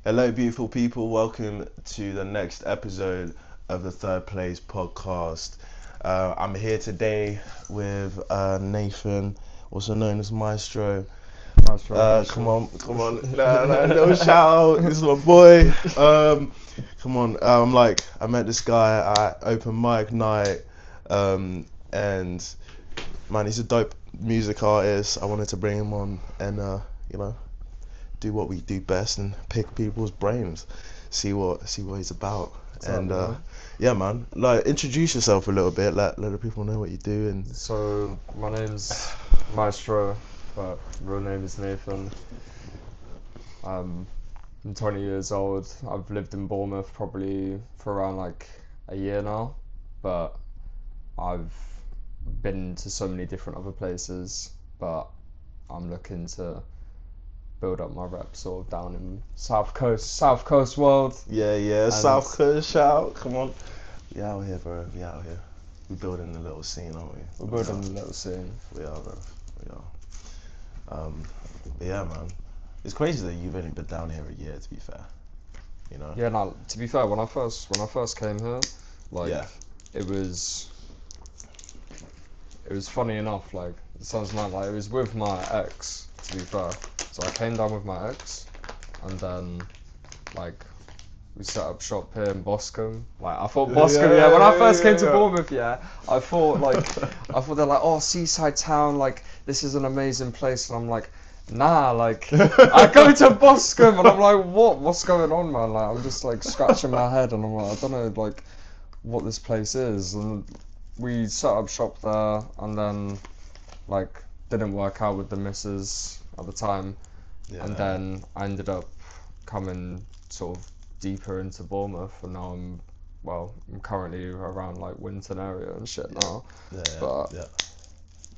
Hello, beautiful people. Welcome to the next episode of the Third Place podcast. I'm here today with Nathan, also known as Maestro. Come on. No shout out. This is my boy. Come on. I met this guy at open mic night, and man, he's a dope music artist. I wanted to bring him on and do what we do best and pick people's brains, see what he's about. Yeah, man, like introduce yourself a little bit, let the people know what you do. And So my name's Maestro, but real name is Nathan. I'm 20 years old. I've lived in Bournemouth probably for around like a year now, but I've been to so many different other places, but I'm looking to build up my rep sort of down in South Coast world. yeah, South Coast shout, come on. We out here, bro. We out here. We building a little scene, aren't we? We're building a little scene. We are, bro. We are. But yeah, man. It's crazy that you've only been down here a year, to be fair. You know? Yeah, no, to be fair, when I first came here, like Yeah. it was funny enough, like it sounds mad, like it was with my ex, to be fair. So I came down with my ex and then like we set up shop here in Boscombe. Like I thought Boscombe, yeah, when I first came to Bournemouth, yeah, I thought they're like, oh, seaside town, like this is an amazing place, and I'm like, nah, like I go to Boscombe and I'm like, what's going on, man? Like I'm just like scratching my head and I'm like, I don't know like what this place is. And we set up shop there and then like didn't work out with the missus at the time. Yeah. And then I ended up coming sort of deeper into Bournemouth, and now I'm currently around like Winton area and shit now. But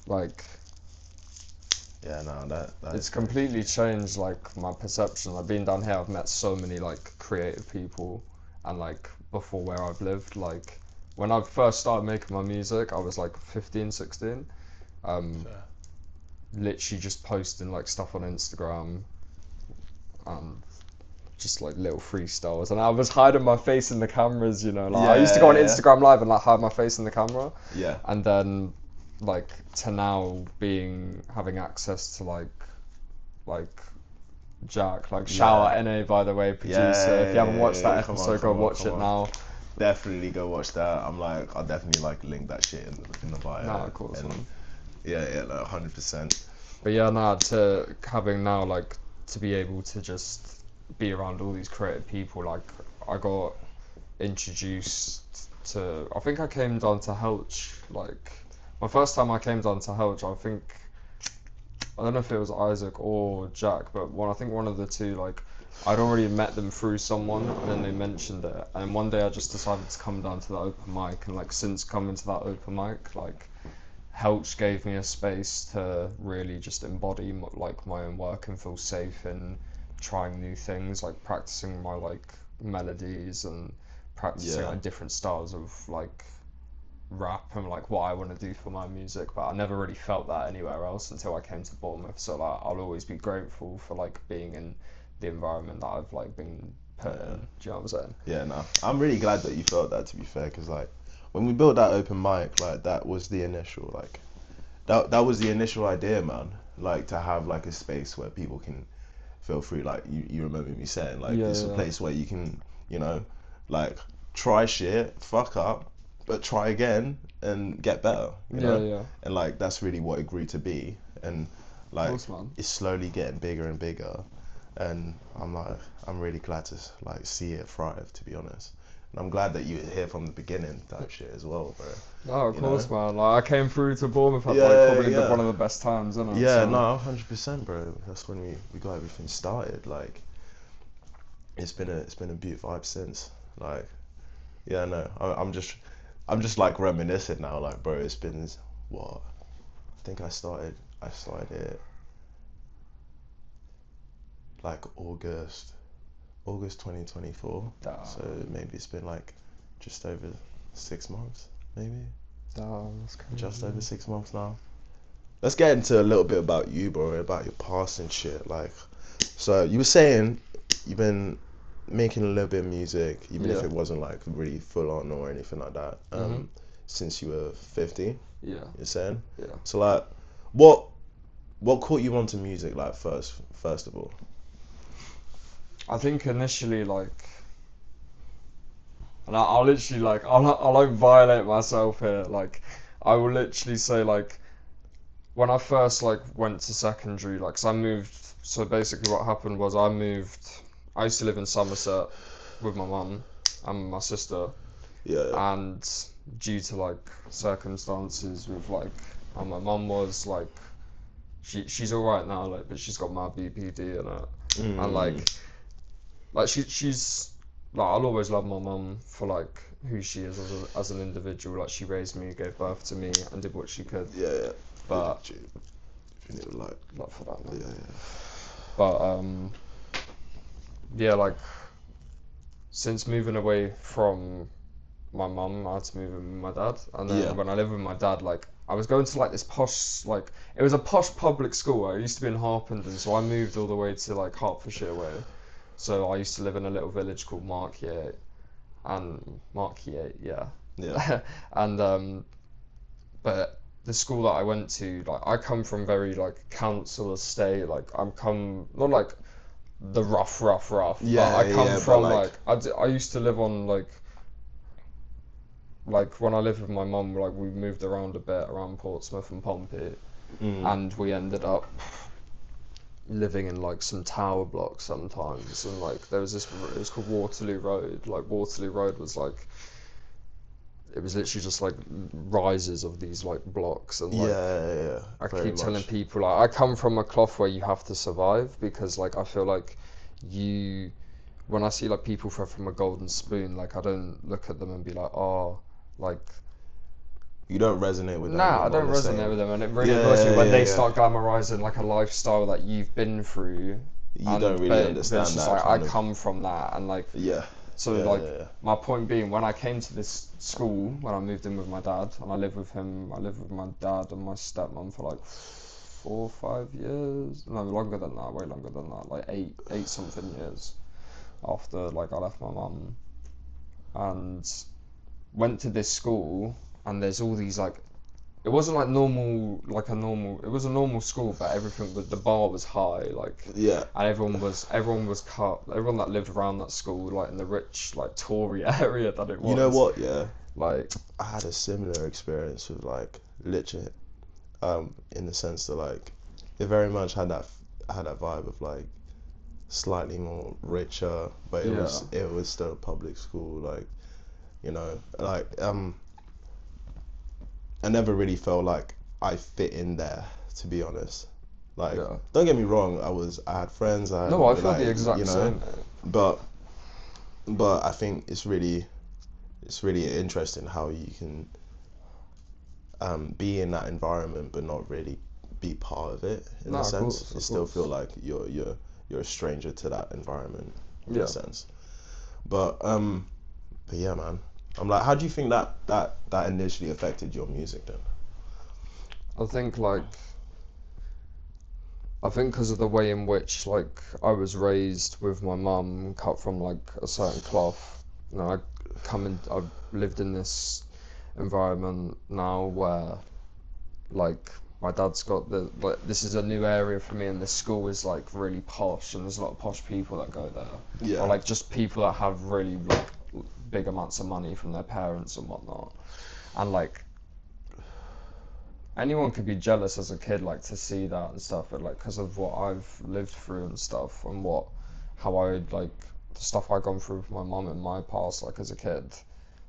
like yeah, no, that it's completely changed like my perception. Like being down here, I've met so many like creative people, and like before where I've lived, like when I first started making my music, I was like 15, 16. Literally just posting like stuff on Instagram and just like little freestyles, and I was hiding my face in the cameras, you know, like I used to go on Instagram live and like hide my face in the camera. Yeah. And then like to now having access to like Jack, like shout out NA, by the way, producer. If you haven't watched that episode, go watch it now. Definitely go watch that. I'll definitely like link that shit in the bio. Nah, of course, man. Yeah, like 100%. But yeah, to having now like to be able to just be around all these creative people, like I got introduced to, I think I came down to Helch, like my first time I came down to Helch, I don't know if it was Isaac or Jack, but I think one of the two, like I'd already met them through someone and then they mentioned it, and one day I just decided to come down to the open mic, and like since coming to that open mic, like Helch gave me a space to really just embody like my own work and feel safe in trying new things, like practicing my like melodies and practicing like different styles of like rap and like what I want to do for my music. But I never really felt that anywhere else until I came to Bournemouth. So like I'll always be grateful for like being in the environment that I've like been put in. Do you know what I'm saying? Yeah, no, I'm really glad that you felt that, to be fair, because like when we built that open mic, like that was the initial like that was the initial idea, man. Like to have like a space where people can feel free, like you remember me saying, like it's a place where you can, you know, like try shit, fuck up, but try again and get better, you know? And like that's really what it grew to be, and like it's slowly getting bigger and bigger, and I'm really glad to like see it thrive, to be honest. And I'm glad that you were here from the beginning, type shit as well, bro. Oh, of course, man. Like I came through to Bournemouth at like probably one of the best times, isn't it? Yeah, no, 100%, bro. That's when we got everything started. Like, it's been a beautiful vibe since. Like, yeah, no, I'm just like reminiscing now. Like, bro, it's been what? I think I started it like August 2024. Damn. So maybe it's been like just over 6 months, maybe. Damn, that's crazy. Just over 6 months now. Let's get into a little bit about you, bro, about your past and shit. Like, so you were saying you've been making a little bit of music, even if Yeah. it wasn't like really full on or anything like that, since you were 15, Yeah. you're saying? Yeah. So like, what caught you onto music like first of all? I think initially like, and I'll literally like, I'll like violate myself here. Like, I will literally say like, when I first like went to secondary, like, 'cause I moved. So basically, what happened was I moved. I used to live in Somerset with my mum and my sister, Yeah. and due to like circumstances with like, and my mum was like, she's all right now, like, but she's got my BPD and it, and like she's like, I'll always love my mum for like who she is as an individual. Like, she raised me, gave birth to me, and did what she could. Yeah. But If you need a light. not for that, man. Yeah. But yeah, like, since moving away from my mum, I had to move in with my dad, and then when I lived with my dad, like, I was going to like this posh, like, it was a posh public school. I used to be in Harpenden, so I moved all the way to like Hertfordshire way. So I used to live in a little village called Markyate, yeah. Yeah. And but the school that I went to, like, I come from very like council estate, like, I'm come not like the rough, Yeah, but I come yeah, from but, like, I used to live on like when I lived with my mum, like, we moved around a bit around Portsmouth and Pompey, and we ended up living in like some tower blocks sometimes, and like there was this, it was called Waterloo Road. Like, Waterloo Road was like, it was literally just like rises of these like blocks, and like, yeah. I Very keep telling much. people, like, I come from a cloth where you have to survive, because like I feel like you, when I see like people from a golden spoon, like, I don't look at them and be like, oh, like, You don't resonate with them. nah, I on don't the resonate same- with them, and it really Yeah, annoys me when yeah, they yeah. start glamorizing like a lifestyle that you've been through. You don't really But understand it's just that like, I kind of- come from that, and like, Yeah. so Yeah, like, yeah. my point being, when I came to this school, when I moved in with my dad, and I lived with him, I lived with my dad and my stepmom for like 4 or 5 years, no, longer than that, way longer than that, like eight something years after like I left my mum, and went to this school, and there's all these like, it wasn't like normal, like a normal, it was a normal school, but everything was, the bar was high, like, Yeah. and everyone was cut, everyone that lived around that school, like in the rich like Tory area that it was. You know what? Yeah. Like, I had a similar experience with like literally, in the sense that like, it very much had that vibe of like slightly more richer, but it was still a public school, like, you know, like I never really felt like I fit in there, to be honest. Like, don't get me wrong, I had friends. I feel the exact same. But I think it's really interesting how you can be in that environment but not really be part of it in a sense. You still feel like you're a stranger to that environment in a sense. But yeah, man. I'm like, how do you think that initially affected your music then? I think because of the way in which like I was raised with my mum, cut from like a certain cloth. You know, I've lived in this environment now where like my dad's got like, this is a new area for me, and this school is like really posh, and there's a lot of posh people that go there. Yeah. Or like just people that have really like big amounts of money from their parents and whatnot, and like anyone could be jealous as a kid, like, to see that and stuff, but like, because of what I've lived through and stuff, and how I like the stuff I've gone through with my mum in my past, like as a kid,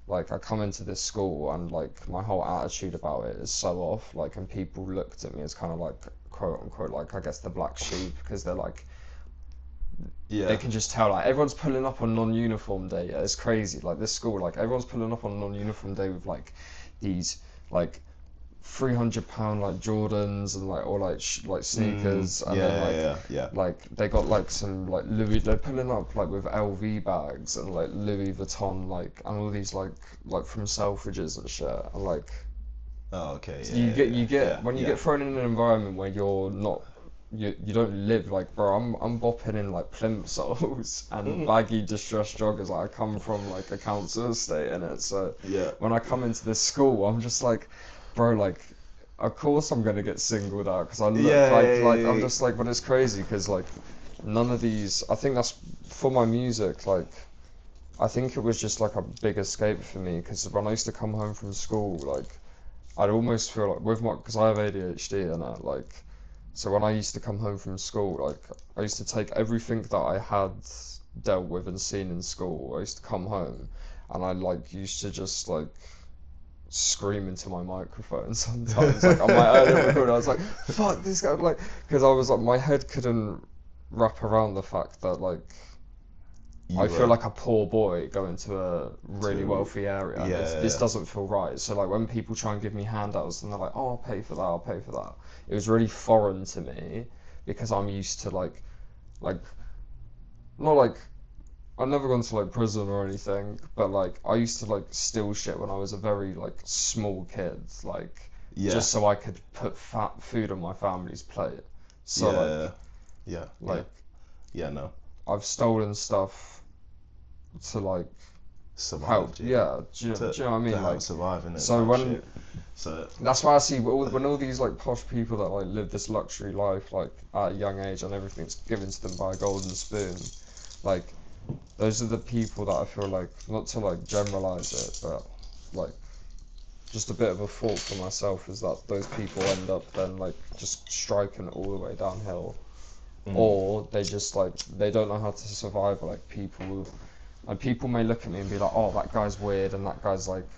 like I come into this school and like my whole attitude about it is so off, like, and people looked at me as kind of like, quote unquote, like, I guess the black sheep, because they're like, they can just tell, like, everyone's pulling up on non-uniform day. Yeah, it's crazy. Like, this school, like, everyone's pulling up on non-uniform day with like these like £300 like Jordans and like, or like like sneakers, and then like like they got like some like Louis, they're pulling up like with LV bags and like Louis Vuitton, like, and all these like from Selfridges and shit, and like, oh, okay, you get when you get thrown in an environment where you're not you don't live like, bro. I'm bopping in like plimsolls and baggy distressed joggers. Like I come from like a council estate in it, so Yeah. when I come into this school, I'm just like, bro, like, of course I'm gonna get singled out because I look like I'm just like, but it's crazy because like none of these. I think that's for my music. Like, I think it was just like a big escape for me because when I used to come home from school, like, I'd almost feel like with my because I have ADHD and that like. So when I used to come home from school, like I used to take everything that I had dealt with and seen in school. I used to come home, and I like used to just like scream into my microphone sometimes. Like on my earlier record, I was like, "Fuck this guy!" Like because I was like my head couldn't wrap around the fact that like I feel like a poor boy going to a really wealthy area. And this doesn't feel right. So like when people try and give me handouts and they're like, "Oh, I'll pay for that. I'll pay for that." It was really foreign to me because I'm used to like not like I've never gone to like prison or anything, but like I used to like steal shit when I was a very like small kid, like just so I could put food on my family's plate. So no. I've stolen stuff to like Survive. help. Do you know what I mean? To help like survive in it. so when shit. So that's why I see when all these like posh people that like live this luxury life like at a young age and everything's given to them by a golden spoon, like those are the people that I feel like, not to like generalize it, but like just a bit of a thought for myself is that those people end up then like just striking it all the way downhill, or they just like they don't know how to survive. Like people may look at me and be like, "Oh, that guy's weird," and that guy's like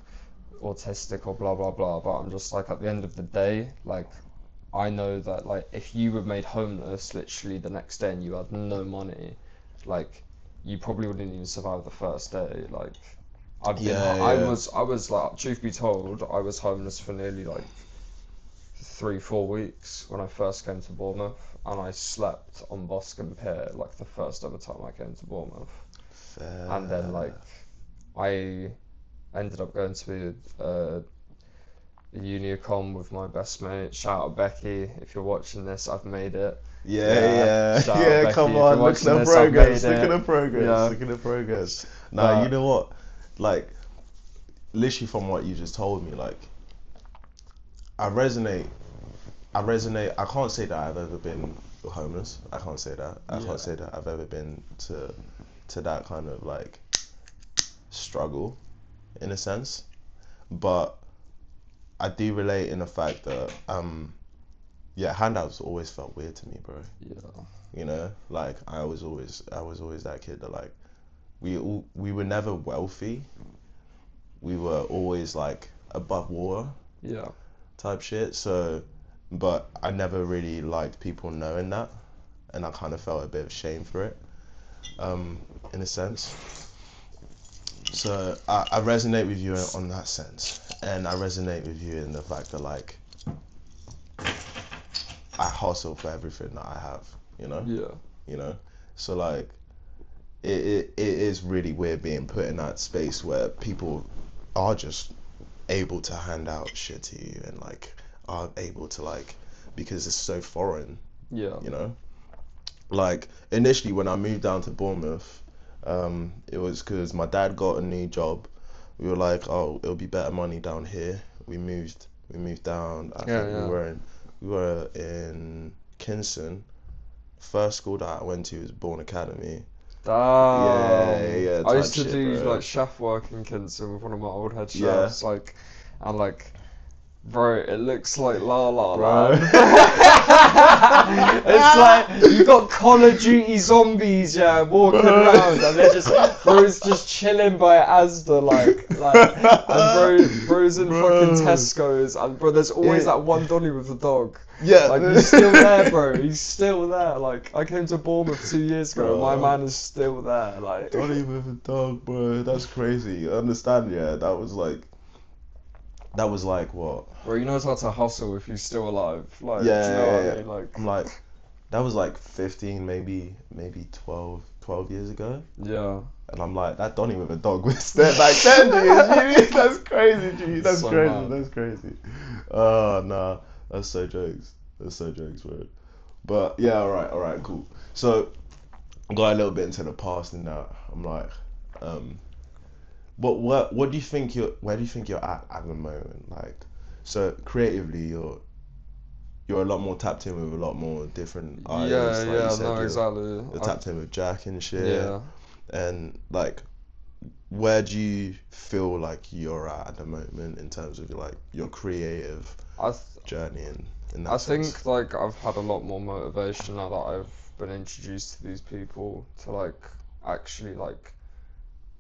autistic or blah blah blah, but I'm just like, at the end of the day, like I know that like if you were made homeless literally the next day and you had no money, like you probably wouldn't even survive the first day. Like I was like, truth be told, I was homeless for nearly like 3-4 weeks when I first came to Bournemouth, and I slept on Boscombe Pier like the first ever time I came to Bournemouth. Fair. And then like I ended up going to a Unicom with my best mate. Shout out Becky, if you're watching this, I've made it. Come on, look at the progress. Look at the progress. Nah, you know what? Like, literally from what you just told me, like, I resonate. I can't say that I've ever been homeless. I can't say that. I can't say that I've ever been to that kind of like struggle, in a sense. But I do relate in the fact that handouts always felt weird to me, bro. Yeah. You know, like I was always that kid that like we were never wealthy. We were always like above water. Yeah. Type shit. So, but I never really liked people knowing that, and I kind of felt a bit of shame for it, in a sense. So I resonate with you on that sense, and I resonate with you in the fact that like I hustle for everything that I have, you know? Yeah. You know? So like it is really weird being put in that space where people are just able to hand out shit to you and like are able to like, because it's so foreign. Yeah. You know? Like initially when I moved down to Bournemouth, it was because my dad got a new job. We were like, oh, it'll be better money down here. We moved down. I think we were in Kingston. First school that I went to was Bourne Academy. I used to do like chef work in Kingston with one of my old head chefs, like, and like, bro, it looks like La La Land. It's like you got Call of Duty zombies, walking around, and they're just bro's just chilling by Asda, and bro's in fucking Tesco's, and bro, there's always that one Donny with the dog. Yeah, like he's still there, bro. He's still there. Like I came to Bournemouth 2 years ago, and my man is still there. Like Donny with a dog, bro. That's crazy. I understand. Yeah, that was like what? Bro, he knows how to hustle if he's still alive. Like, yeah, do you know what I mean? Like, I'm like, that was like 15, maybe 12 years ago. Yeah. And I'm like, that Donny with a dog was there back then, dude. That's crazy, dude. That's so crazy. Mad. That's crazy. Oh, nah. That's so jokes, bro. But yeah, all right, cool. So I got a little bit into the past and that. I'm like, um, what do you think where do you think you're at the moment? Like, so creatively, you're a lot more tapped in with a lot more different Yeah, artists. Like you yeah, said, no, exactly. you're tapped in with Jack and shit. Yeah, And like, where do you feel like you're at the moment in terms of like your creative I th journey in I that sense? think like I've had a lot more motivation now that I've been introduced to these people to like actually like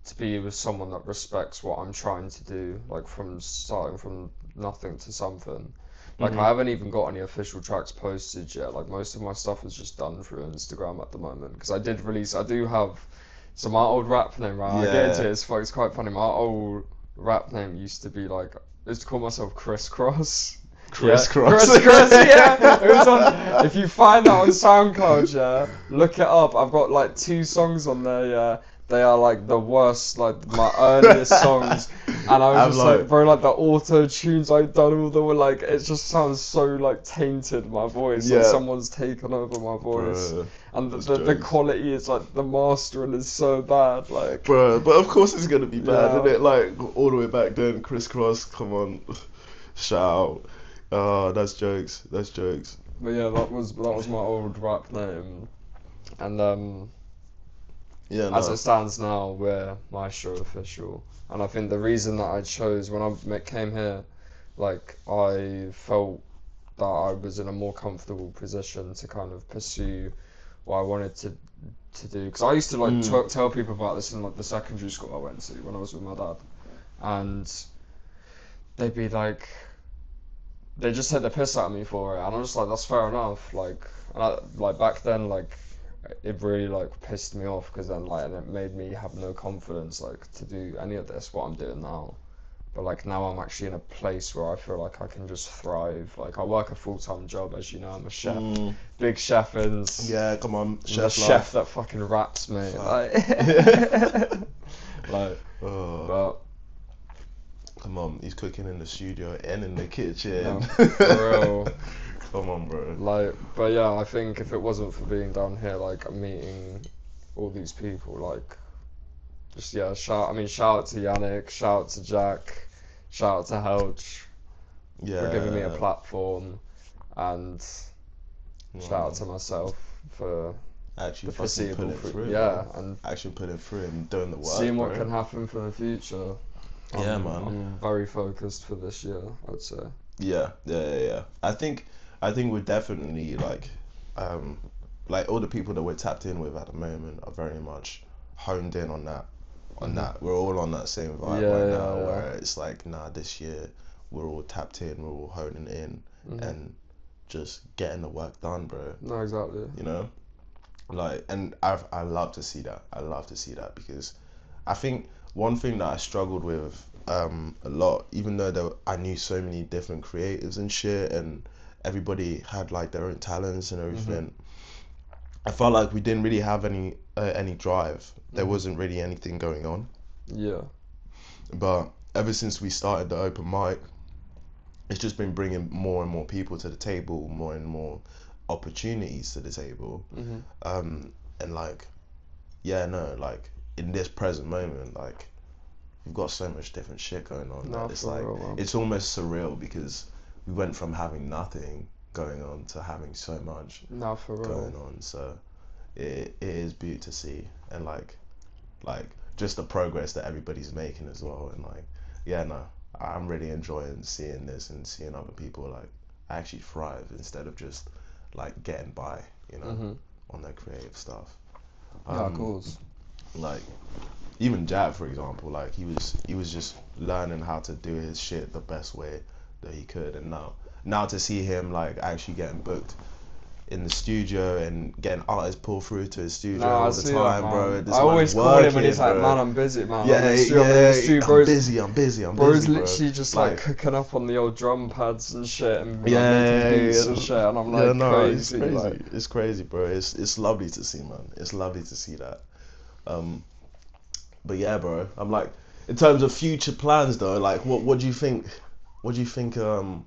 to be with someone that respects what I'm trying to do, like from starting from nothing to something. Like I Mhm. haven't even got any official tracks posted yet. Like most of my stuff is just done through Instagram at the moment. Because I do have, so my old rap name, right? I get into Yeah. it. It's quite funny. My old rap name used to be like, I used to call myself Crisscross. Yeah, Crisscross. Crisscross, yeah. It was on, if you find that on SoundCloud, yeah, look it up. I've got like 2 songs on there, yeah. They are like the worst, like my earliest songs. And I was I'm just like, like, bro, like the auto tunes I've done, all the like, it just sounds so like tainted, my voice. Like yeah, someone's taken over my voice. bro. And That's the jokes. quality is like, the mastering is so bad. Like, Bro, but of course it's gonna be bad, isn't yeah. it? Like all the way back then, Crisscross, come on, shout out. Oh, that's jokes. That's jokes. But yeah, that was my old rap name. And Yeah, as it no. stands now, we're Maestro official. And I think the reason that I chose when I came here, like I felt that I was in a more comfortable position to kind of pursue what I wanted to do. Because I used to like Mm. tell people about this in like the secondary school I went to when I was with my dad, and they'd be like, they just take the piss out of me for it, and I'm just like, that's fair enough. Like back then, like it really like pissed me off because then like and it made me have no confidence like to do any of this what I'm doing now. But like now I'm actually in a place where I feel like I can just thrive. Like I work a full-time job, as you know, I'm a chef, Mm. big chef, and Yeah, come on, I'm the chef chef life. that fucking raps, mate. Fuck. Like, Oh, but come on, he's cooking in the studio and in the kitchen. no, for real. Come on, bro. Like, but yeah, I think if it wasn't for being down here, like meeting all these people, like, just yeah, shout out to Yannick, shout out to Jack, shout out to Helge for giving me a Yeah. platform, and shout out to myself for Actually the fucking put foreseeable it through, yeah, man. and Actually put it through and doing the work, seeing what bro. can happen for the future. Yeah, man. I'm very focused for this year, I'd say. Yeah. I think we're definitely like all the people that we're tapped in with at the moment are very much honed in on that. We're all on that same vibe Yeah, right yeah, now, yeah. where it's like, nah, this year we're all tapped in, we're all honing in, and just getting the work done, bro. No, exactly. You know, like, and I love to see that. I love to see that because I think one thing that I struggled with a lot, even though I knew so many different creatives and shit, and everybody had like their own talents and everything. I felt like we didn't really have any drive. There wasn't really anything going on. Yeah. But ever since we started the open mic, it's just been bringing more and more people to the table, more and more opportunities to the table. And like, yeah, no, like in this present moment, like we've got so much different shit going on No, that it's for like real, man. it's almost surreal because we went from having nothing going on to having so much No, for going real. on. So it is beautiful to see, and like just the progress that everybody's making as well. And like, yeah, no, I'm really enjoying seeing this and seeing other people like actually thrive instead of just like getting by, you know, on their creative stuff. Yeah, of course. Like even Jack, for example, like he was just learning how to do his shit the best way that he could, and now to see him like actually getting booked in the studio and getting artists pull through to his studio No, I all the see that, time, bro. man. This I always man's call him when working, he's like, bro. man, I'm busy, man. Yeah, I'm in the street, I'm bro's, busy, bro's bro. literally just like cooking up on the old drum pads and shit and like, Yeah, making beats and shit, and I'm yeah, like no, it's crazy, crazy. like. It's crazy, bro. It's lovely to see, man. It's lovely to see that. But yeah, bro. I'm like, in terms of future plans, though, like, what do you think? What do you think? You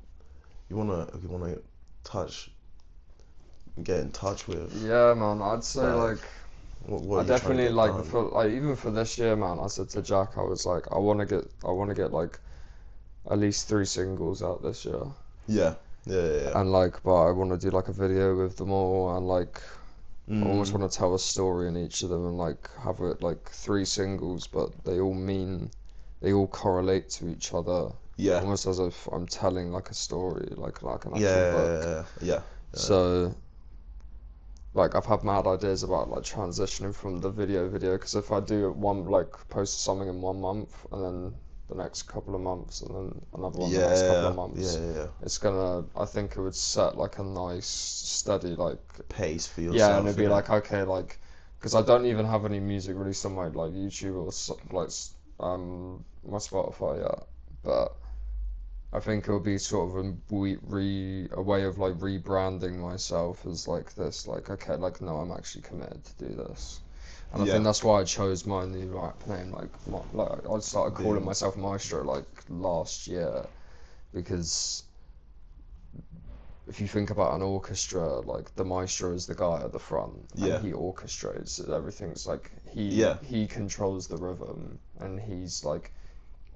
wanna touch get in touch with? Yeah, man. I'd say like What I are you trying to definitely get like done? for like even for this year, man. I said to Jack, I was like, I want to get like at least 3 singles out this year, Yeah, yeah. and like, but I want to do like a video with them all, and like I almost Mm, want to tell a story in each of them, and like have it like 3 singles, but they all correlate to each other, yeah, almost as if I'm telling like a story, like an actual book. yeah. So like I've had mad ideas about like transitioning from the video because if I do one like post something in 1 month and then the next couple of months and then another one the next couple of months, Yeah. it's gonna I think it would set like a nice steady like Pace for yeah, and yourself. it'd be like okay like because I don't even have any music released on my like YouTube or like my Spotify yet, but I think it'll be sort of a way of like rebranding myself as like this, like okay, like no, I'm actually committed to do this, and I Yeah, think that's why I chose my new rap name. Like I started calling Being- myself Maestro like last year because if you think about an orchestra, like the maestro is the guy at the front, and yeah, he orchestrates everything's like yeah, he controls the rhythm, and he's like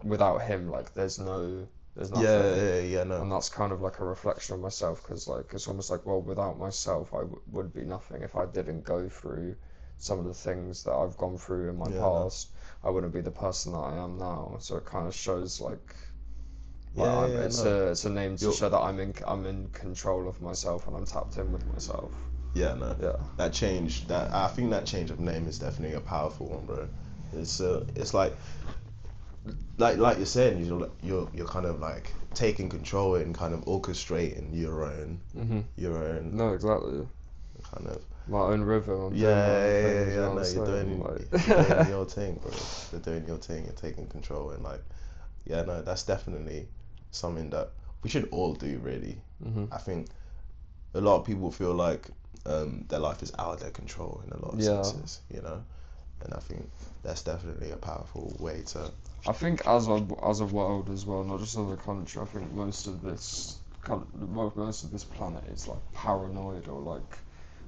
without him, like there's nothing. no, And that's kind of like a reflection of myself because like it's almost like well without myself I would be nothing if I didn't go through some of the things that I've gone through in my yeah, no, past. I wouldn't be the person that I am now, so it kind of shows like no. it's a name to You're, show that I'm in control of myself and I'm tapped in with myself. yeah, no. Yeah, That change, that I think that change of name is definitely a powerful one, bro. It's like you're saying, you're kind of like taking control and kind of orchestrating your own no, exactly, kind of my own rhythm. I'm doing my own things, you know yeah. what No, I'm saying? you're doing Like your thing, bro. You're doing your thing. You're taking control and like yeah, no, that's definitely something that we should all do. Really, I think a lot of people feel like their life is out of their control in a lot of yeah. senses, you know, and I think that's definitely a powerful way to. I think as a world as well, not just as a country. I think most of most of this planet is like paranoid or like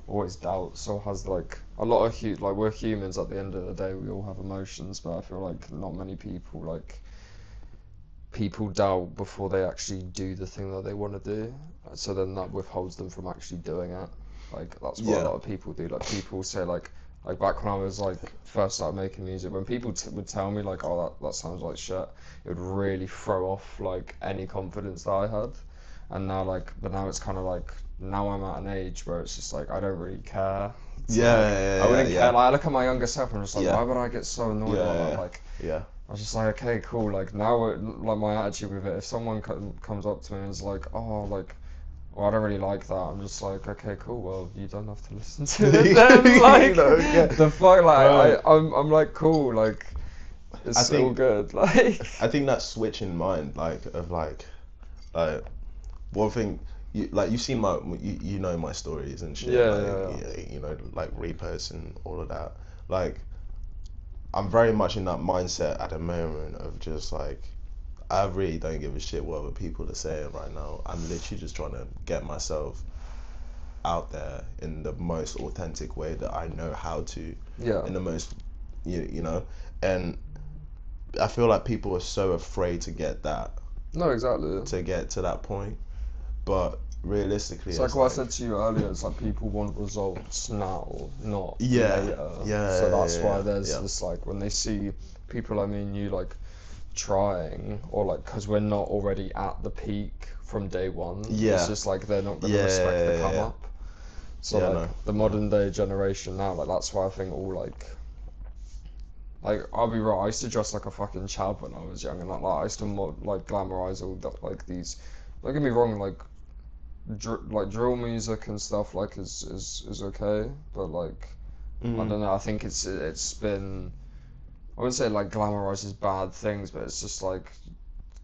always doubts or has like a lot of like we're humans at the end of the day. We all have emotions, but I feel like not many people like people doubt before they actually do the thing that they want to do. So then that withholds them from actually doing it. Like that's what a Yeah, lot of people do. Like people say like back when I was like first started making music, when people would tell me like, oh that sounds like shit, it would really throw off like any confidence that I had. And now but now it's kind of like now I'm at an age where it's just like I don't really care. It's like I wouldn't care. Like I look at my younger self and I'm just like, Yeah. why would I get so annoyed about that? Like yeah, I was just like, okay, cool. Like now, like my attitude with it, if someone comes up to me and is like, oh, like, well, I don't really like that, I'm just like, okay, cool. Well, you don't have to listen to it then. Like, the fuck, like, I'm like, cool. Like, it's all good. Like, I think that switch in mind, like of like one thing. You've seen you know my stories and shit, yeah. you know, like reposts and all of that. Like, I'm very much in that mindset at the moment of just like, I really don't give a shit what other people are saying right now. I'm literally just trying to get myself out there in the most authentic way that I know how to. Yeah. In the most, you know, and I feel like people are so afraid to get No, exactly. to get to that point, but realistically, It's like what I said to you earlier. It's like people want results now, not later. So that's why there's this like when they see people like me and you like trying or like because we're not already at the peak from day one. It's just like they're not going to respect the come up. So the modern day generation now, like that's why I think all like I'll be right. I used to dress like a fucking chab when I was young, and like I used to like glamorize all that like these. Don't get me wrong, like drill music and stuff like is okay, but like I don't know. I think it's been I wouldn't say like glamorizes bad things, but it's just like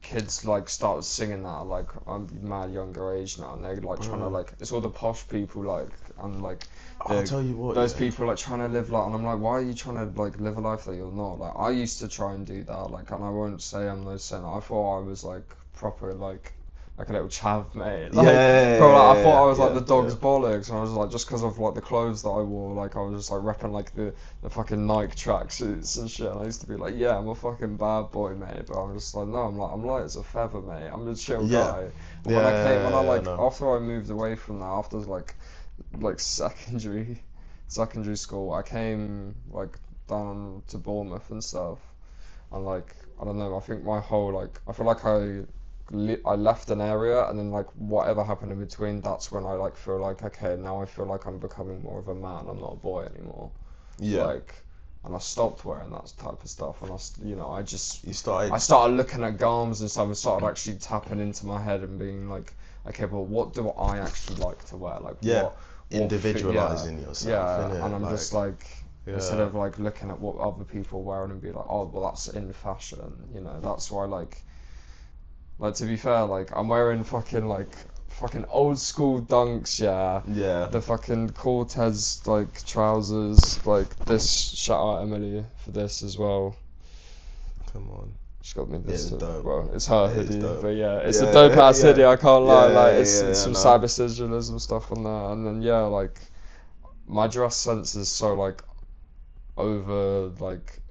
kids like start singing that at like I'm mad younger age now, and they're like trying to like it's all the posh people like and like I'll tell you what, those people like trying to live like, and I'm like, why are you trying to like live a life that you're not? Like I used to try and do that, like, and I won't say I'm no saint. I thought I was like proper like like a little chav, mate. Yeah, Like, bro, like, I thought I was like yeah, the dog's yeah. bollocks, and I was like, just because of like the clothes that I wore, like I was just like repping like the fucking Nike tracksuits and shit. And I used to be like, yeah, I'm a fucking bad boy, mate. But I'm just like, no, I'm light as a feather, mate. I'm a chill Yeah. guy. And when I came, when I like no. after I moved away from that, after like secondary school, I came like down to Bournemouth and stuff, and like I don't know, I think my whole like I feel like I left an area, and then like whatever happened in between, that's when I like feel like, okay, now I feel like I'm becoming more of a man. I'm not a boy anymore. Yeah. Like, and I stopped wearing that type of stuff, and You started. I started looking at garms and stuff, and started actually tapping into my head and being like, okay, but what do I actually like to wear? Like, Yeah. what Individualizing yourself. yeah, Innit? and I'm like, just like, yeah. instead of like looking at what other people wear and be like, oh, well, that's in fashion, you know, that's why like to be fair, like I'm wearing fucking old school dunks, yeah. Yeah. The fucking Cortez like trousers, like this. Shout out Emily for this as well. Come on. She got me this. It's dope. Well, it's her It is hoodie, dope. but yeah, it's Yeah, a dope ass yeah. hoodie. I can't lie. Yeah, Like it's yeah, some no. cyber sigillism stuff on there, and then yeah, like my dress sense is so like over like.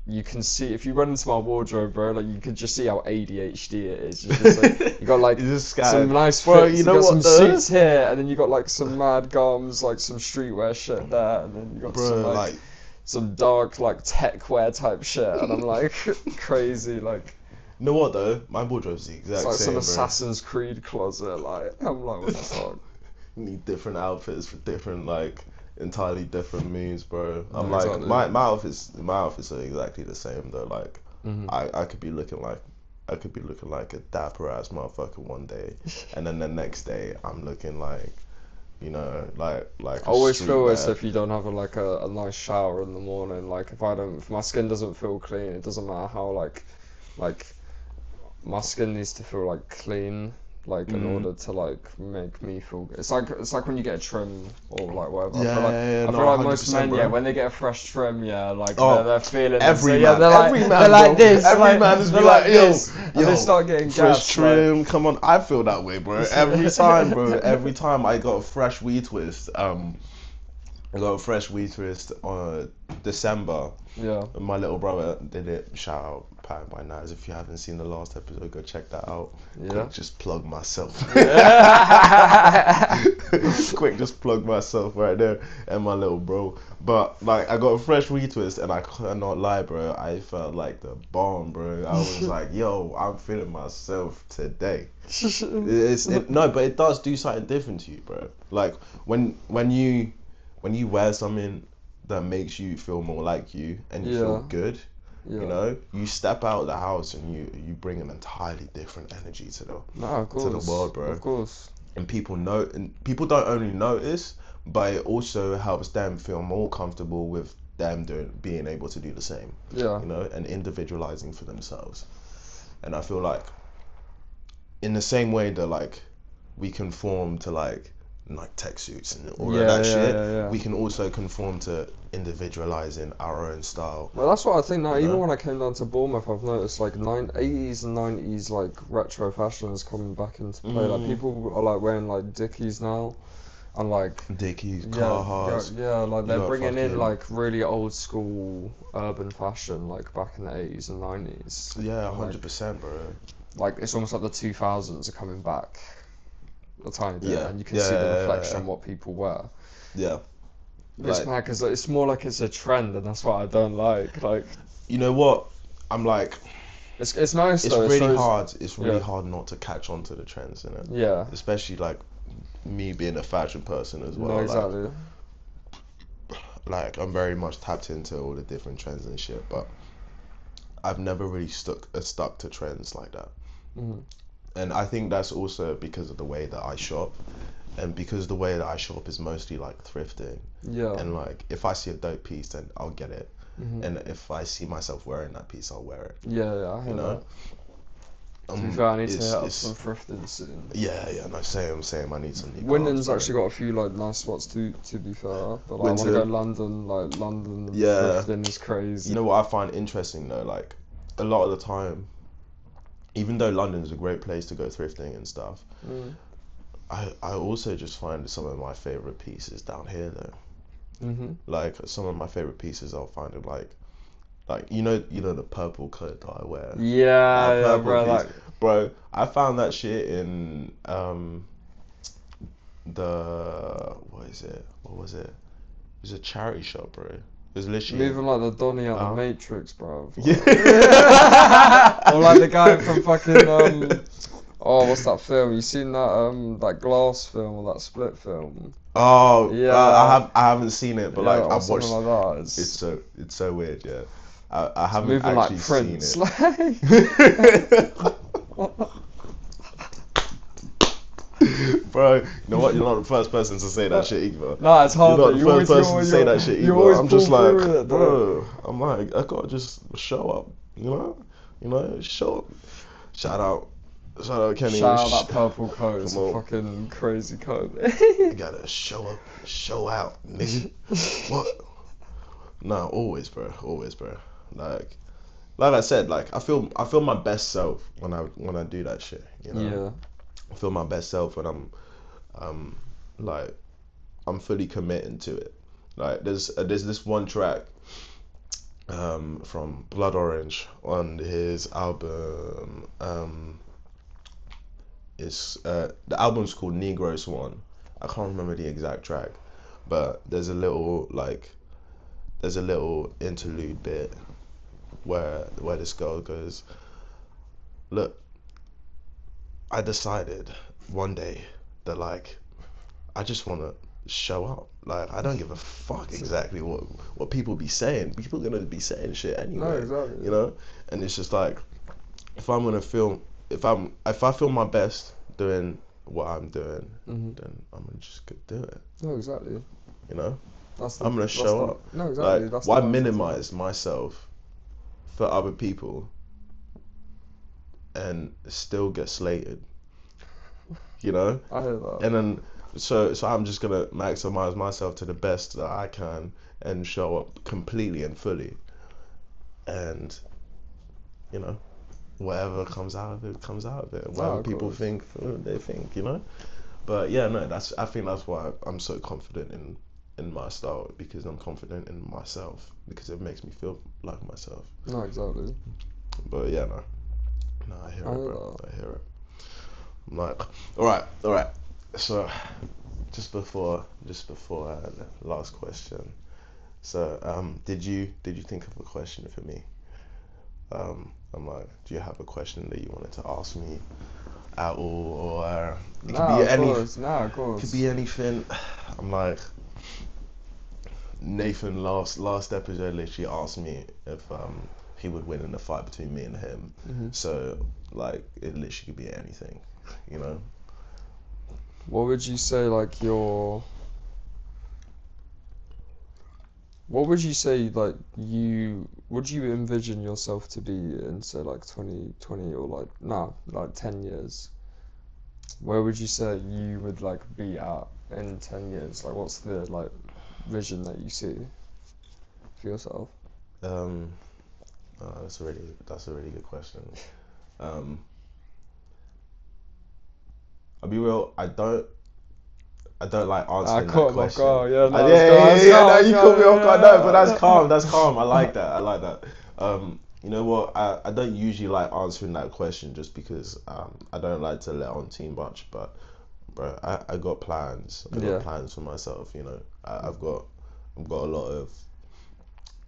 You can see if you run into my wardrobe, bro. Like you can just see how ADHD it is. It's just like, you got like You just some scattered. nice Bro, fits. you know got what some though? suits here, and then you got like some mad garms, like some streetwear shit there, and then you got Bro, some like like some dark like tech wear type shit, and I'm like crazy like. you know what though? My wardrobe's the exact It's like same, some bro. Assassin's Creed closet. Like I'm like, what the fuck? You need different outfits for different like entirely different moods, bro. I'm No, like exactly. my outfits are exactly the same though. Like Mhm. I could be looking like a dapper ass motherfucker one day, and then the next day I'm looking like, you know, like I always street feel as wear. if you don't have a nice shower in the morning. Like if my skin doesn't feel clean, it doesn't matter how like my skin needs to feel like clean, like in order to like make me feel good. It's like when you get a trim or like whatever. I feel like most 100%, men, bro. yeah, when they get a fresh trim, yeah, like Oh, they're feeling every it. So, yeah, man, they're like, every man, they're like bro. this, Every like, man is they're be like, yo, this, and yo, they start getting fresh gassed, trim. Come on, I feel that way, bro. Every time, bro. Every time I got a fresh weed twist. I got a fresh weed twist on December. Yeah. My little brother did it. Shout out Pat by Naz. If you haven't seen the last episode, go check that out. Yeah. Quick, just plug myself. Yeah. Quick, just plug myself right there and my little bro. But like, I got a fresh weed twist, and I cannot lie, bro. I felt like the bomb, bro. I was like, yo, I'm feeling myself today. No, but it does do something different to you, bro. Like when you wear something that makes you feel more like you and you feel good, you know, you step out of the house and you bring an entirely different energy to the world, bro. Of course. And people don't only notice, but it also helps them feel more comfortable with them being able to do the same. Yeah. You know, and individualizing for themselves. And I feel like in the same way that like we conform to like tech suits and all of that shit, we can also conform to individualizing our own style. Well, that's what I think now. Even when I came down to Bournemouth, I've noticed like 80s and 90s like retro fashion is coming back into play. Like people are like wearing like Dickies now, and like Dickies, Carhartts. Yeah, like they're bringing in fucking like really old school urban fashion like back in the 80s and 90s. Yeah, 100%, bro. Like it's almost like the 2000s are coming back a tiny bit, and you can Yeah, see the yeah, reflection yeah. on what people wear. Yeah. It's mad because it's more like it's a trend, and that's what I don't like. Like, you know what? I'm like, it's nice it's though. really hard. It's really yeah. hard not to catch on to the trends, innit? Yeah. Especially like me being a fashion person as well. No, exactly. Like I'm very much tapped into all the different trends and shit, but I've never really stuck to trends like that. Mm-hmm. And I think that's also because of the way that I shop, and because the way that I shop is mostly like thrifting. Yeah. And like if I see a dope piece, then I'll get it. Mm-hmm. And if I see myself wearing that piece, I'll wear it. Yeah, I hear that. To be fair, I need to hit up some thrifting soon. Yeah, no, same. I need some new Wyndham's clothes, actually got a few like nice spots to be fair, but like, I want to Wyndham. go London. Like London Yeah. thrifting is crazy. You know what I find interesting though? Like a lot of the time, even though London's a great place to go thrifting and stuff, Mm. I also just find some of my favorite pieces down here though. Mm-hmm. Like some of my favorite pieces I'll find in like you know the purple coat that I wear. Yeah, That yeah, purple bro. piece. Like, Bro, I found that shit in what is it? What was it? It was a charity shop, bro. It was literally moving like the Donnie out the Uh-huh. Matrix, bro. Yeah. Or like the guy from fucking oh, what's that film? You seen that that Glass film or that Split film? Oh, Yeah. I haven't seen it, but Yeah, like or I've something watched. like that. It's so weird, yeah. I It's haven't moving like actually seen Prince. it. Bro, you know what? You're not the first person to say that shit either. Nah, it's hard. You're not the first person to say that shit You either. always I'm just pull like, through it, bro. I'm like, I gotta just show up, you know? Show up. Shout out Kenny. Shout out that purple coat. It's Come a on. fucking crazy coat. You gotta show up, show out, nigga. What? No, always, bro. Always, bro. Like I said, like I feel my best self when I do that shit. You know. Yeah. I feel my best self when like I'm fully committing to it. Like there's this one track from Blood Orange on his album. The album's called Negro Swan. I can't remember the exact track, but there's a little interlude bit where this girl goes, look, I decided one day that like I just want to show up. Like I don't give a fuck exactly what people be saying. People are gonna be saying shit anyway. No, exactly. You know, and it's just like if I feel my best doing what I'm doing, Mm-hmm. then I'm gonna just go do it. No, exactly. You know, That's I'm gonna show up. No, exactly. Like That's why the mindset. minimize myself for other people and still get slated? You know. I hear that. And then so I'm just gonna maximize myself to the best that I can and show up completely and fully, and you know, whatever comes out of it comes out of it. Whatever people think, they think, you know. But yeah, no, I think that's why I'm so confident in my style, because I'm confident in myself, because it makes me feel like myself. No, exactly. But yeah, no, I hear it, bro. that. I hear it. I'm like, all right. So, just before the last question. So, did you think of a question for me? I'm like, do you have a question that you wanted to ask me at all, or it could be anything. I'm like, Nathan last episode literally asked me if he would win in a fight between me and him. Mm-hmm. So like it literally could be anything, you know. What would you say, like, what would you say, like, would you envision yourself to be in, say, like, 2020 or, like 10 years? Where would you say you would, like, be at in 10 years? Like, what's the, like, vision that you see for yourself? That's a really good question. I'll be real. I don't like answering that question. Yeah, You caught me off guard. No, but that's calm. That's calm. I like that. You know what? I don't usually like answering that question just because I don't like to let on too much. But bro, I got plans. I got plans for myself. You know, I've got a lot of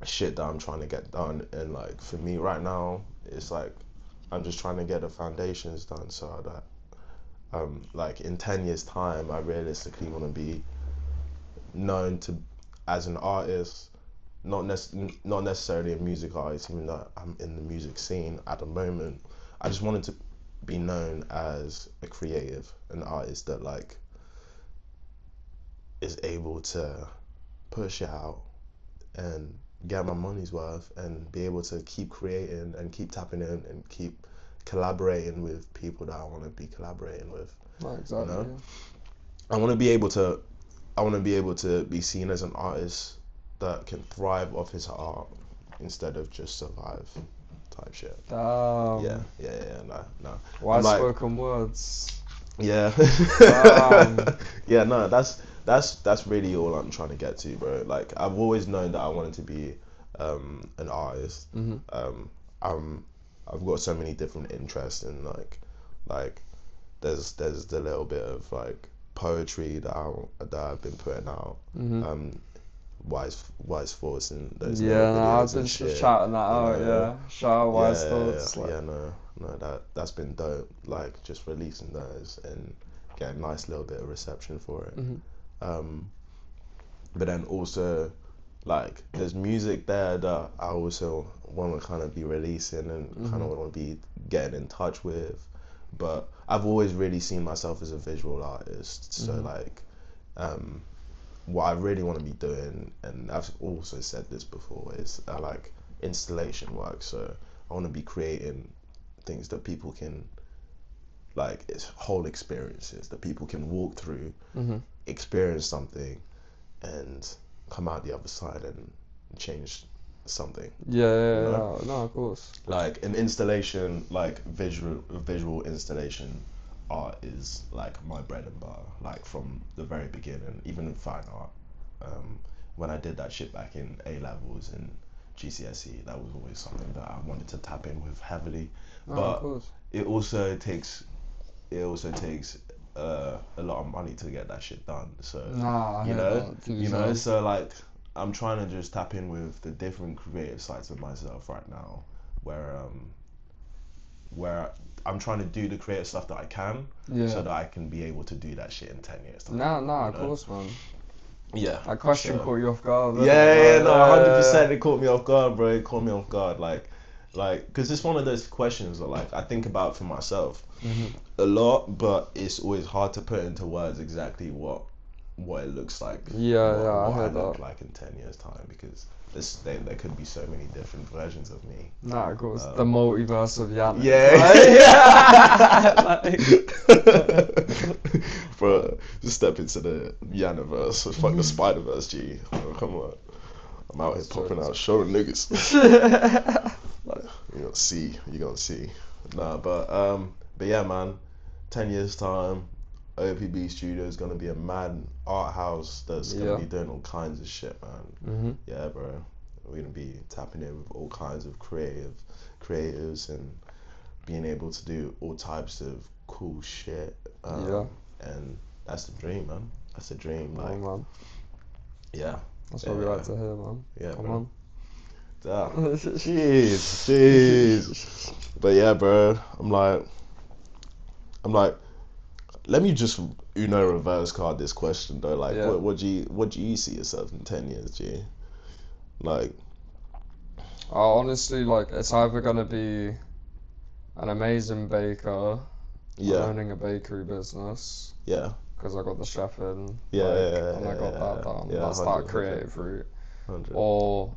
shit that I'm trying to get done, and like for me right now, it's like I'm just trying to get the foundations done so that like in 10 years time I realistically want to be known as an artist, not necessarily a music artist, even though I'm in the music scene at the moment. I just wanted to be known as a creative, an artist that like is able to push out and get my money's worth and be able to keep creating and keep tapping in and keep collaborating with people that I want to be collaborating with. Oh, exactly. You know? I want to be able to be seen as an artist that can thrive off his art instead of just survive. type shit. Damn. No. Wise like, spoken words. Yeah. Damn. Yeah, no, that's really all I'm trying to get to, bro. Like, I've always known that I wanted to be an artist. I'm I've got so many different interests in like there's the little bit of like poetry that I've been putting out. Wise thoughts and those little Yeah, no, I've videos been and shit. shouting that out. know. Yeah, shout out wise Yeah, thoughts. yeah, Like, yeah, no, that's been dope. Like, just releasing those and get a nice little bit of reception for it. But then also, like, there's music there that I also want to kind of be releasing and kind of want to be getting in touch with. But I've always really seen myself as a visual artist. So like, what I really want to be doing, and I've also said this before, is I like installation work. So I want to be creating things that people can, like, it's whole experiences that people can walk through, experience something, and come out the other side and change something. yeah, know? no, of course. Like an installation, like visual installation art is like my bread and butter. Like from the very beginning, even in fine art. When I did that shit back in A levels and GCSE, that was always something that I wanted to tap in with heavily. No, But of course. it also takes a lot of money to get that shit done. So Nah, I you hear know, that. you know. So like, I'm trying to just tap in with the different creative sides of myself right now, where I'm trying to do the creative stuff that I can, so that I can be able to do that shit in 10 years time. Nah, you of know? course, man. Yeah. That question So- caught you off guard. Yeah, no, 100%. Yeah. It caught me off guard, bro. It caught me off guard, like, because it's one of those questions that like I think about for myself a lot, but it's always hard to put into words exactly what it looks like. Yeah, what I heard look that. like in 10 years time, because there could be so many different versions of me. Nah, of course. The multiverse of Yannick. Bro, just step into the Yaniverse. Fuck the Spider-Verse, G. Oh, come on. I'm out here popping out, showing niggas. You're gonna see. Nah, but yeah, man. 10 years time, OPB Studio is gonna be a mad art house that's gonna be doing all kinds of shit, man. Yeah, bro. We're gonna be tapping in with all kinds of creatives and being able to do all types of cool shit. And that's the dream, man. That's the dream. Like, man. Yeah. That's what we like to hear, man. Yeah, Come bro. on. Jeez. But yeah, bro. I'm like, let me just reverse card this question though. Like, what do you see yourself in 10 years, G? Like, honestly, like, it's either gonna be an amazing baker, owning a bakery business. Yeah. Because I got the chef in. Yeah. And I got that done. Yeah, That's that creative route. 100. Or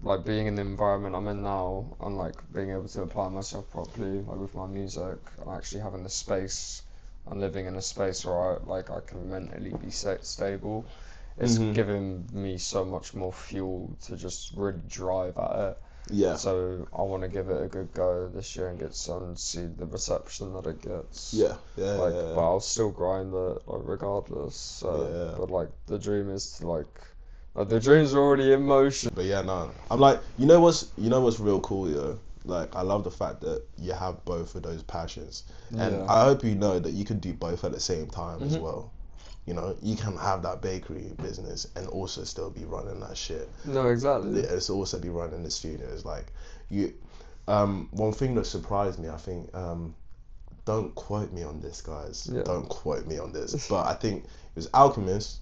like being in the environment I'm in now and like being able to apply myself properly, like with my music, and actually having the space and living in a space where I can mentally be stable. It's giving me so much more fuel to just really drive at it. Yeah. So I want to give it a good go this year and see the reception that it gets. Yeah. But I'll still grind it, like, regardless. So, but like the dream is to like the dream's already in motion. But yeah, no, I'm like, you know what's real cool, yo? Like, I love the fact that you have both of those passions, and I hope you know that you can do both at the same time as well. You know, you can have that bakery business and also still be running that shit. No, exactly. It's also be running the studios. Like, you, one thing that surprised me, I think, don't quote me on this, guys. Don't quote me on this, but I think it was Alchemist.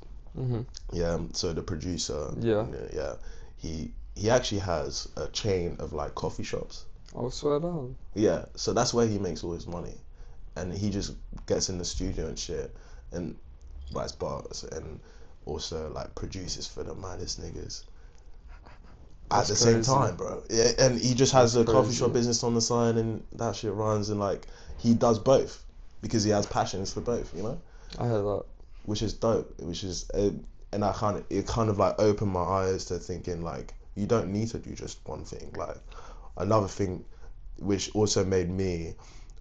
Yeah, so the producer. Yeah. He actually has a chain of like coffee shops. I'll swear down. Yeah, so that's where he makes all his money, and he just gets in the studio and shit, and writes bars, and also like produces for the maddest niggas. At the same time, bro. Yeah, and he just has a coffee shop business on the side, and that shit runs, and like he does both because he has passions for both. You know. I heard that. Which is dope. And it kind of like opened my eyes to thinking like, you don't need to do just one thing. Like, another thing which also made me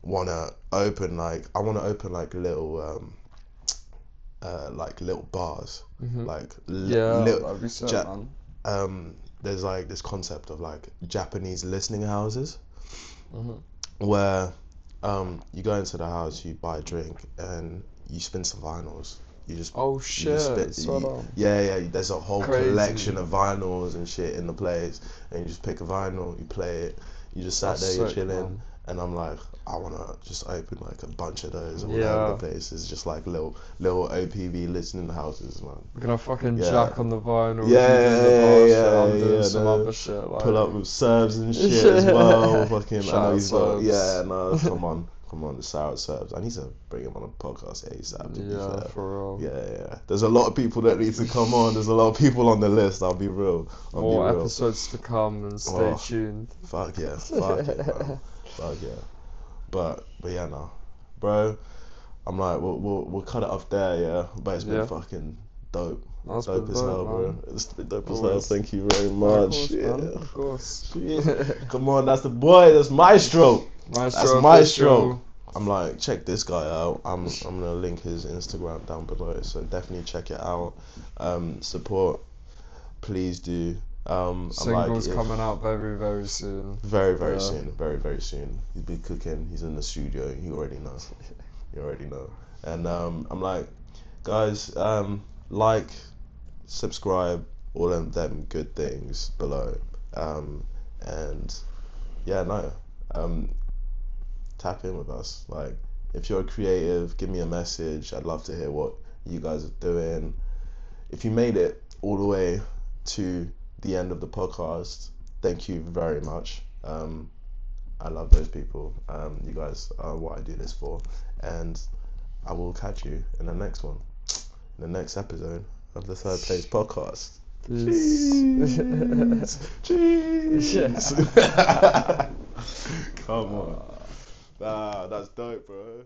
wanna open like little bars, like that'd be so, man. there's like this concept of like Japanese listening houses, where you go into the house, you buy a drink, and you spin some vinyls. You just Oh shit! yeah. There's a whole Crazy. collection of vinyls and shit in the place, and you just pick a vinyl, you play it. You just sat there, you're sick, chilling, man. and I'm like, I wanna just open like a bunch of those all Yeah. over the place. It's just like little OPV listening houses, man. We're gonna fucking Yeah. jack on the vinyl. I'm doing yeah, some no. other shit. Like, Pull up with Serbs and shit as well. Fucking, I Shout know out he's got. Serbs. Yeah, no, come on, the sour Serbs. I need to bring him on a podcast ASAP. To be yeah, fair. for real. Yeah. There's a lot of people that need to come on. There's a lot of people on the list. I'll be real. More episodes to come, and stay tuned. Fuck yeah, fuck it, man. Fuck yeah. But yeah, no, bro. I'm like, we'll cut it off there, yeah. But it's been fucking dope. That's Dope been as hell, dope, bro. man. It's been dope as hell. Always. Thank you very much. Of course. Come on, that's the boy. That's Maestro. That's Maestro. Official. I'm like, check this guy out. I'm gonna link his Instagram down below, so definitely check it out. Support, please do. Singles coming out very, very soon. Very soon. Very soon. He'll be cooking. He's in the studio. You already know. And I'm like, guys, like, subscribe, all of them good things below. And yeah, no. Tap in with us. Like, if you're creative, give me a message. I'd love to hear what you guys are doing. If you made it all the way to the end of the podcast, thank you very much. I love those people. You guys are what I do this for, and I will catch you in the next one, in the next episode of the Third Place podcast. Cheese. Come on. That's dope, bro.